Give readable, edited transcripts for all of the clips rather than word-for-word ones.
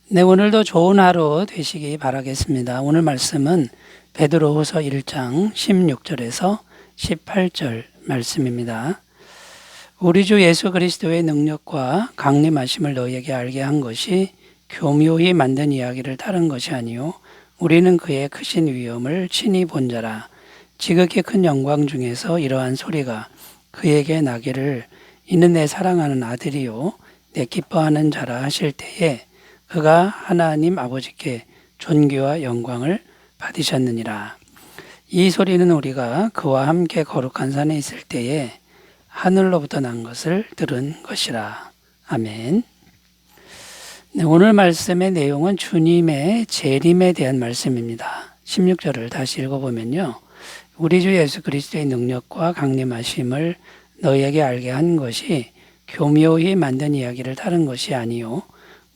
네, 오늘도 좋은 하루 되시기 바라겠습니다. 오늘 말씀은 베드로후서 1장 16절에서 18절 말씀입니다. 우리 주 예수 그리스도의 능력과 강림하심을 너희에게 알게 한 것이 교묘히 만든 이야기를 따른 것이 아니요 우리는 그의 크신 위엄을 친히 본 자라. 지극히 큰 영광 중에서 이러한 소리가 그에게 나기를 이는 내 사랑하는 아들이요 내 기뻐하는 자라 하실 때에 그가 하나님 아버지께 존귀와 영광을 받으셨느니라. 이 소리는 우리가 그와 함께 거룩한 산에 있을 때에 하늘로부터 난 것을 들은 것이라. 아멘. 네, 오늘 말씀의 내용은 주님의 재림에 대한 말씀입니다. 16절을 다시 읽어보면요. 우리 주 예수 그리스도의 능력과 강림하심을 너희에게 알게 한 것이 교묘히 만든 이야기를 따른 것이 아니요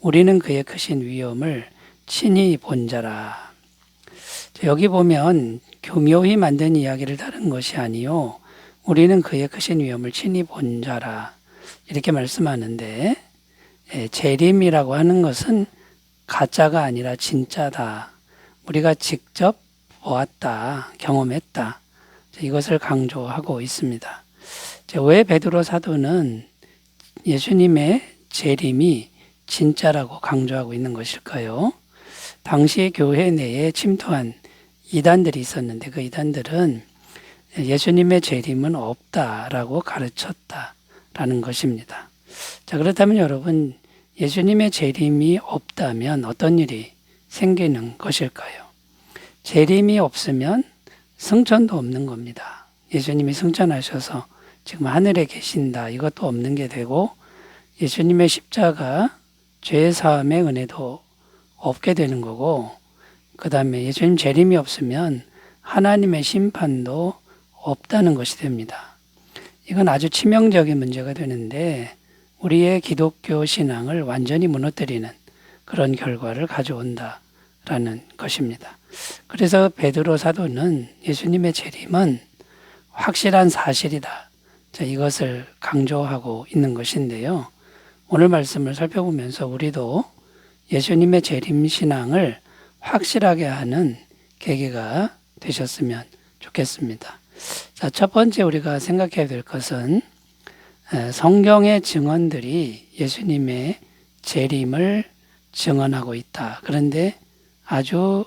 우리는 그의 크신 위엄을 친히 본 자라. 여기 보면 교묘히 만든 이야기를 따른 것이 아니요 우리는 그의 크신 위엄을 친히 본 자라 이렇게 말씀하는데, 재림이라고 하는 것은 가짜가 아니라 진짜다. 우리가 직접 보았다, 경험했다. 이것을 강조하고 있습니다. 왜 베드로 사도는 예수님의 재림이 진짜라고 강조하고 있는 것일까요? 당시 교회 내에 침투한 이단들이 있었는데 그 이단들은 예수님의 재림은 없다라고 가르쳤다라는 것입니다. 자, 그렇다면 여러분, 예수님의 재림이 없다면 어떤 일이 생기는 것일까요? 재림이 없으면 승천도 없는 겁니다. 예수님이 승천하셔서 지금 하늘에 계신다, 이것도 없는 게 되고, 예수님의 십자가 죄 사함의 은혜도 없게 되는 거고, 그 다음에 예수님 재림이 없으면 하나님의 심판도 없다는 것이 됩니다. 이건 아주 치명적인 문제가 되는데 우리의 기독교 신앙을 완전히 무너뜨리는 그런 결과를 가져온다라는 것입니다. 그래서 베드로 사도는 예수님의 재림은 확실한 사실이다, 이것을 강조하고 있는 것인데요. 오늘 말씀을 살펴보면서 우리도 예수님의 재림 신앙을 확실하게 하는 계기가 되셨으면 좋겠습니다. 자, 첫 번째 우리가 생각해야 될 것은 성경의 증언들이 예수님의 재림을 증언하고 있다. 그런데 아주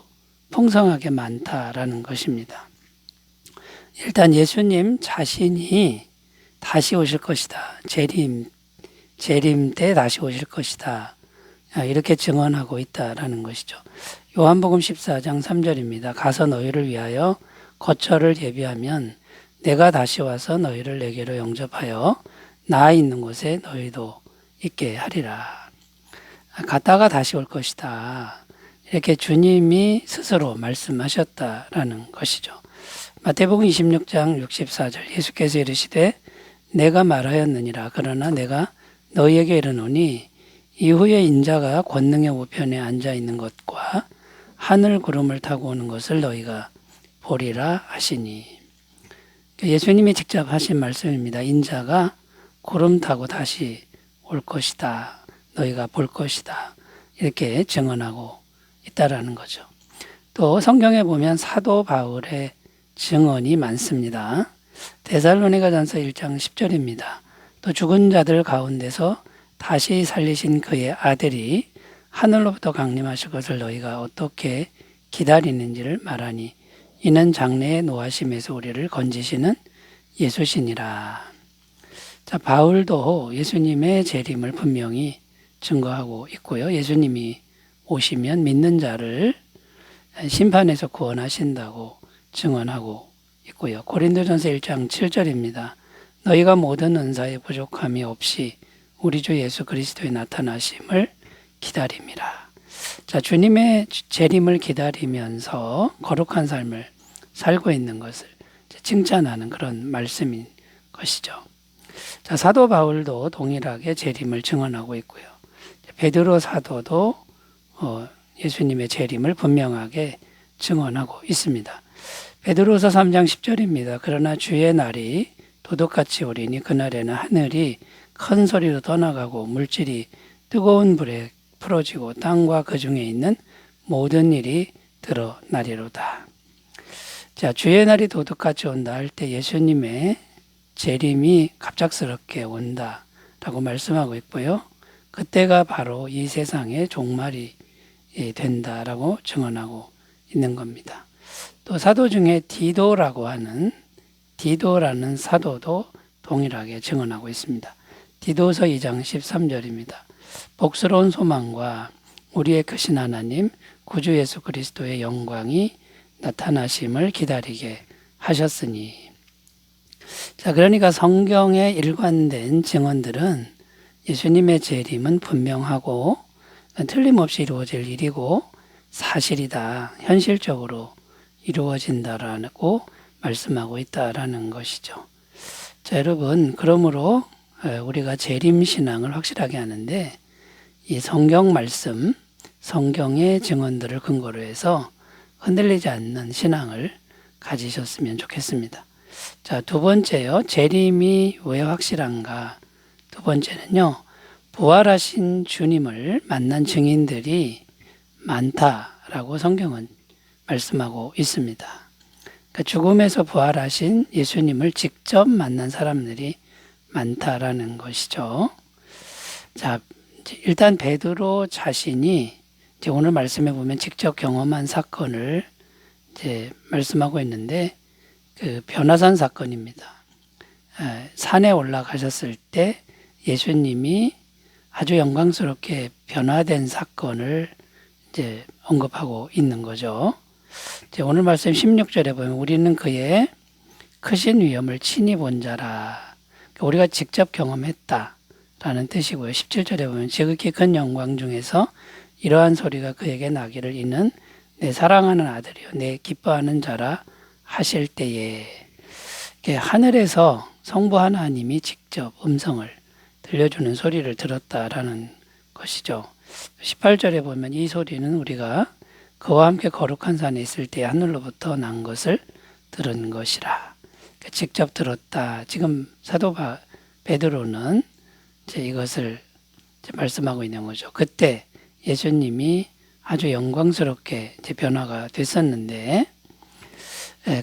풍성하게 많다라는 것입니다. 일단 예수님 자신이 다시 오실 것이다. 재림 때 다시 오실 것이다. 이렇게 증언하고 있다라는 것이죠. 요한복음 14장 3절입니다. 가서 너희를 위하여 거처를 예비하면 내가 다시 와서 너희를 내게로 영접하여 나 있는 곳에 너희도 있게 하리라. 갔다가 다시 올 것이다. 이렇게 주님이 스스로 말씀하셨다라는 것이죠. 마태복음 26장 64절 예수께서 이르시되 내가 말하였느니라. 그러나 내가 너희에게 이르노니 이후에 인자가 권능의 우편에 앉아 있는 것과 하늘 구름을 타고 오는 것을 너희가 보리라 하시니. 예수님이 직접 하신 말씀입니다. 인자가 구름 타고 다시 올 것이다. 너희가 볼 것이다. 이렇게 증언하고 있다라는 거죠. 또 성경에 보면 사도 바울의 증언이 많습니다. 데살로니가전서 1장 10절입니다. 또 죽은 자들 가운데서 다시 살리신 그의 아들이 하늘로부터 강림하실 것을 너희가 어떻게 기다리는지를 말하니 이는 장래의 노하심에서 우리를 건지시는 예수시니라. 자, 바울도 예수님의 재림을 분명히 증거하고 있고요. 예수님이 오시면 믿는 자를 심판에서 구원하신다고 증언하고 있고요. 고린도전서 1장 7절입니다. 너희가 모든 은사에 부족함이 없이 우리 주 예수 그리스도의 나타나심을 기다림이라. 자, 주님의 재림을 기다리면서 거룩한 삶을 살고 있는 것을 칭찬하는 그런 말씀인 것이죠. 자, 사도 바울도 동일하게 재림을 증언하고 있고요. 베드로 사도도 예수님의 재림을 분명하게 증언하고 있습니다. 베드로서 3장 10절입니다. 그러나 주의 날이 도둑같이 오리니 그날에는 하늘이 큰 소리로 떠나가고 물질이 뜨거운 불에 풀어지고 땅과 그 중에 있는 모든 일이 드러나리로다. 자, 주의 날이 도둑같이 온다 할 때 예수님의 재림이 갑작스럽게 온다라고 말씀하고 있고요. 그때가 바로 이 세상의 종말이 된다라고 증언하고 있는 겁니다. 또 사도 중에 디도라는 사도도 동일하게 증언하고 있습니다. 디도서 2장 13절입니다. 복스러운 소망과 우리의 크신 하나님 구주 예수 그리스도의 영광이 나타나심을 기다리게 하셨으니. 자, 그러니까 성경에 일관된 증언들은 예수님의 재림은 분명하고 틀림없이 이루어질 일이고 사실이다. 현실적으로 이루어진다라고 말씀하고 있다라는 것이죠. 자, 여러분, 그러므로 우리가 재림신앙을 확실하게 하는데 이 성경 말씀, 성경의 증언들을 근거로 해서 흔들리지 않는 신앙을 가지셨으면 좋겠습니다. 자, 두 번째요. 재림이 왜 확실한가? 두 번째는요. 부활하신 주님을 만난 증인들이 많다라고 성경은 말씀하고 있습니다. 그러니까 죽음에서 부활하신 예수님을 직접 만난 사람들이 많다라는 것이죠. 자, 일단 베드로 자신이 이제 오늘 말씀해 보면 직접 경험한 사건을 이제 말씀하고 있는데 그 변화산 사건입니다. 산에 올라가셨을 때 예수님이 아주 영광스럽게 변화된 사건을 이제 언급하고 있는 거죠. 이제 오늘 말씀 16절에 보면 우리는 그의 크신 위엄을 친히 본 자라. 우리가 직접 경험했다라는 뜻이고요. 17절에 보면 지극히 큰 영광 중에서 이러한 소리가 그에게 나기를 이는 내 사랑하는 아들이요 내 기뻐하는 자라 하실 때에 하늘에서 성부 하나님이 직접 음성을 들려주는 소리를 들었다라는 것이죠. 18절에 보면 이 소리는 우리가 그와 함께 거룩한 산에 있을 때 하늘로부터 난 것을 들은 것이라. 직접 들었다. 지금 사도 베드로는 이제 이것을 이제 말씀하고 있는 거죠. 그때 예수님이 아주 영광스럽게 이제 변화가 됐었는데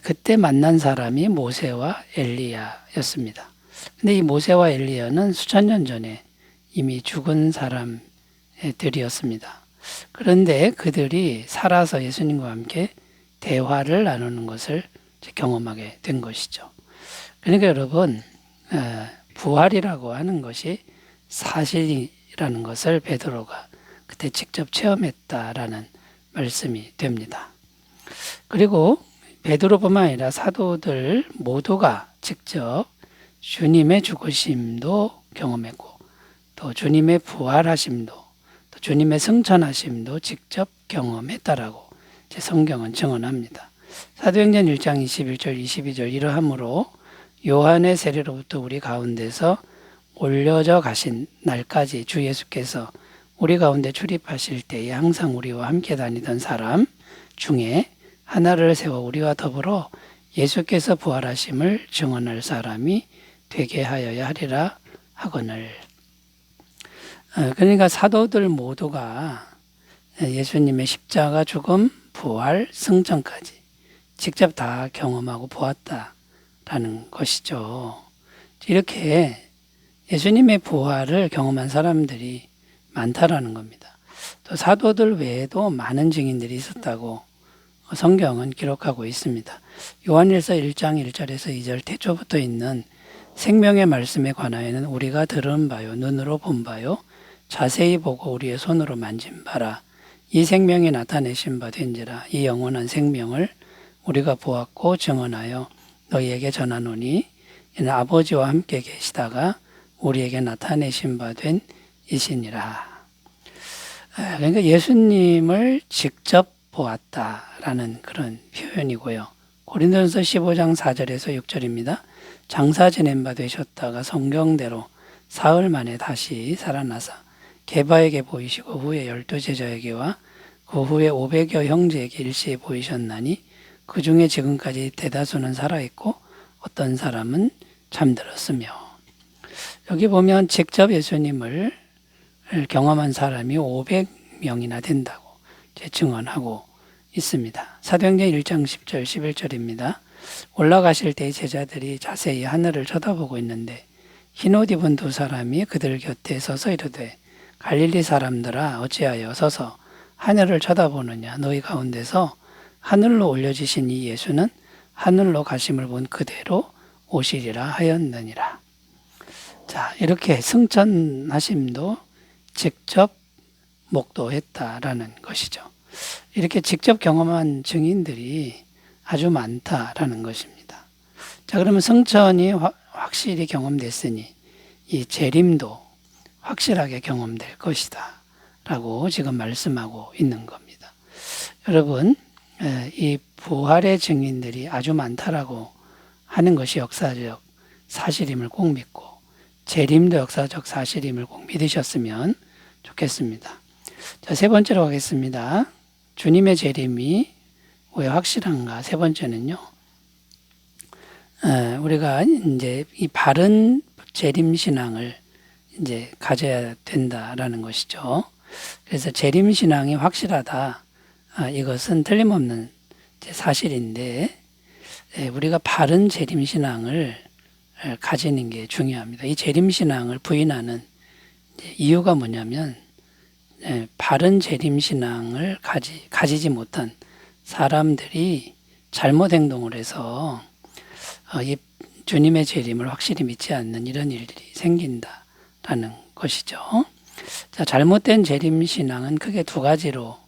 그때 만난 사람이 모세와 엘리야였습니다. 근데 이 모세와 엘리야는 수천 년 전에 이미 죽은 사람들이었습니다. 그런데 그들이 살아서 예수님과 함께 대화를 나누는 것을 경험하게 된 것이죠. 그러니까 여러분, 부활이라고 하는 것이 사실이라는 것을 베드로가 그때 직접 체험했다라는 말씀이 됩니다. 그리고 베드로뿐만 아니라 사도들 모두가 직접 주님의 죽으심도 경험했고 또 주님의 부활하심도 또 주님의 승천하심도 직접 경험했다라고 성경은 증언합니다. 사도행전 1장 21절 22절 이러하므로 요한의 세례로부터 우리 가운데서 올려져 가신 날까지 주 예수께서 우리 가운데 출입하실 때에 항상 우리와 함께 다니던 사람 중에 하나를 세워 우리와 더불어 예수께서 부활하심을 증언할 사람이 되게 하여야 하리라 하거늘. 그러니까 사도들 모두가 예수님의 십자가 죽음, 부활, 승천까지 직접 다 경험하고 보았다라는 것이죠. 이렇게 예수님의 부활을 경험한 사람들이 많다라는 겁니다. 또 사도들 외에도 많은 증인들이 있었다고 성경은 기록하고 있습니다. 요한일서 1장 1절에서 2절 태초부터 있는 생명의 말씀에 관하여는 우리가 들은 바요 눈으로 본 바요 자세히 보고 우리의 손으로 만진 바라 이 생명이 나타내신 바 된지라 이 영원한 생명을 우리가 보았고 증언하여 너희에게 전하노니 이는 아버지와 함께 계시다가 우리에게 나타내신 바 된 이시니라. 그러니까 예수님을 직접 보았다라는 그런 표현이고요. 고린도전서 15장 4절에서 6절입니다. 장사 지낸 바 되셨다가 성경대로 사흘 만에 다시 살아나사 게바에게 보이시고 후에 12제자에게와 그 후에 500여 형제에게 일시에 보이셨나니 그 중에 지금까지 대다수는 살아있고 어떤 사람은 잠들었으며. 여기 보면 직접 예수님을 경험한 사람이 500명이나 된다고 증언하고 있습니다. 사도행전 1장 10절 11절입니다. 올라가실 때 제자들이 자세히 하늘을 쳐다보고 있는데 흰 옷 입은 두 사람이 그들 곁에 서서 이르되 갈릴리 사람들아 어찌하여 서서 하늘을 쳐다보느냐. 너희 가운데서 하늘로 올려지신 이 예수는 하늘로 가심을 본 그대로 오시리라 하였느니라. 자, 이렇게 승천하심도 직접 목도했다라는 것이죠. 이렇게 직접 경험한 증인들이 아주 많다라는 것입니다. 자, 그러면 승천이 확실히 경험됐으니 이 재림도 확실하게 경험될 것이다 라고 지금 말씀하고 있는 겁니다. 여러분, 이 부활의 증인들이 아주 많다라고 하는 것이 역사적 사실임을 꼭 믿고 재림도 역사적 사실임을 꼭 믿으셨으면 좋겠습니다. 자, 세 번째로 가겠습니다. 주님의 재림이 왜 확실한가? 세 번째는요. 우리가 이제 이 바른 재림 신앙을 이제 가져야 된다라는 것이죠. 그래서 재림 신앙이 확실하다. 이것은 틀림없는 사실인데 우리가 바른 재림 신앙을 가지는 게 중요합니다. 이 재림 신앙을 부인하는 이유가 뭐냐면 바른 재림 신앙을 가지지 못한 사람들이 잘못 행동을 해서 이 주님의 재림을 확실히 믿지 않는 이런 일들이 생긴다라는 것이죠. 자, 잘못된 재림 신앙은 크게 두 가지로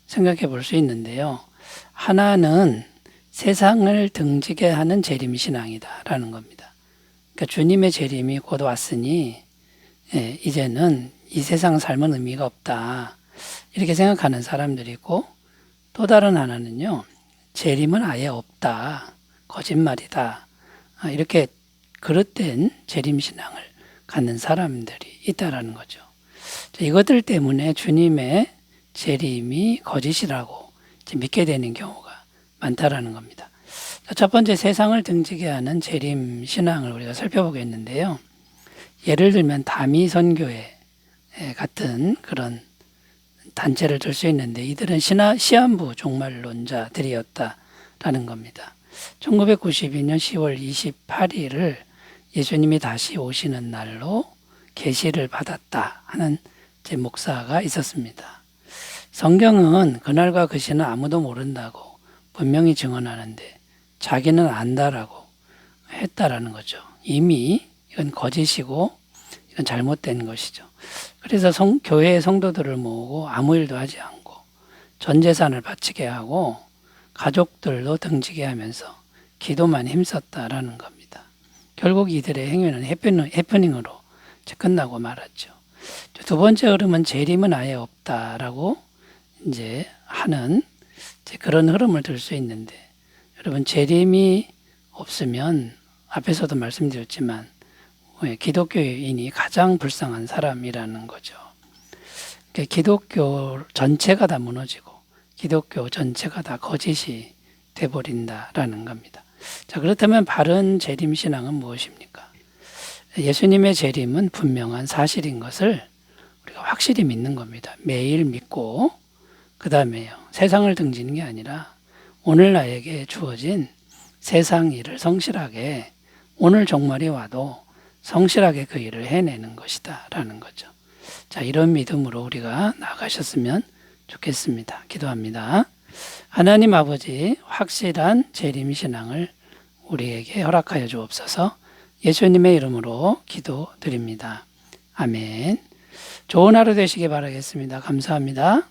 생각해 볼 수 있는데요. 하나는 세상을 등지게 하는 재림 신앙이다라는 겁니다. 그러니까 주님의 재림이 곧 왔으니 이제는 이 세상 삶은 의미가 없다 이렇게 생각하는 사람들이 있고, 또 다른 하나는요, 재림은 아예 없다, 거짓말이다, 이렇게 그릇된 재림 신앙을 갖는 사람들이 있다라는 거죠. 이것들 때문에 주님의 재림이 거짓이라고 믿게 되는 경우가 많다라는 겁니다. 첫 번째, 세상을 등지게 하는 재림 신앙을 우리가 살펴보겠는데요. 예를 들면 다미선교회 같은 그런 단체를 들 수 있는데, 이들은 시한부 종말론자들이었다라는 겁니다. 1992년 10월 28일을 예수님이 다시 오시는 날로 계시를 받았다 하는 제 목사가 있었습니다. 성경은 그날과 그 시는 아무도 모른다고 분명히 증언하는데 자기는 안다라고 했다라는 거죠. 이미 이건 거짓이고 이건 잘못된 것이죠. 그래서 교회의 성도들을 모으고 아무 일도 하지 않고 전 재산을 바치게 하고 가족들도 등지게 하면서 기도만 힘썼다라는 겁니다. 결국 이들의 행위는 해프닝으로 끝나고 말았죠. 두 번째 흐름은 재림은 아예 없다라고 이제 하는 그런 흐름을 들 수 있는데, 여러분, 재림이 없으면 앞에서도 말씀드렸지만 기독교인이 가장 불쌍한 사람이라는 거죠. 기독교 전체가 다 무너지고 기독교 전체가 다 거짓이 돼버린다라는 겁니다. 자, 그렇다면 바른 재림 신앙은 무엇입니까? 예수님의 재림은 분명한 사실인 것을 우리가 확실히 믿는 겁니다. 매일 믿고, 그 다음에요, 세상을 등지는 게 아니라 오늘 나에게 주어진 세상 일을 성실하게, 오늘 종말이 와도 성실하게 그 일을 해내는 것이다 라는 거죠. 자, 이런 믿음으로 우리가 나아가셨으면 좋겠습니다. 기도합니다. 하나님 아버지, 확실한 재림 신앙을 우리에게 허락하여 주옵소서. 예수님의 이름으로 기도드립니다. 아멘. 좋은 하루 되시기 바라겠습니다. 감사합니다.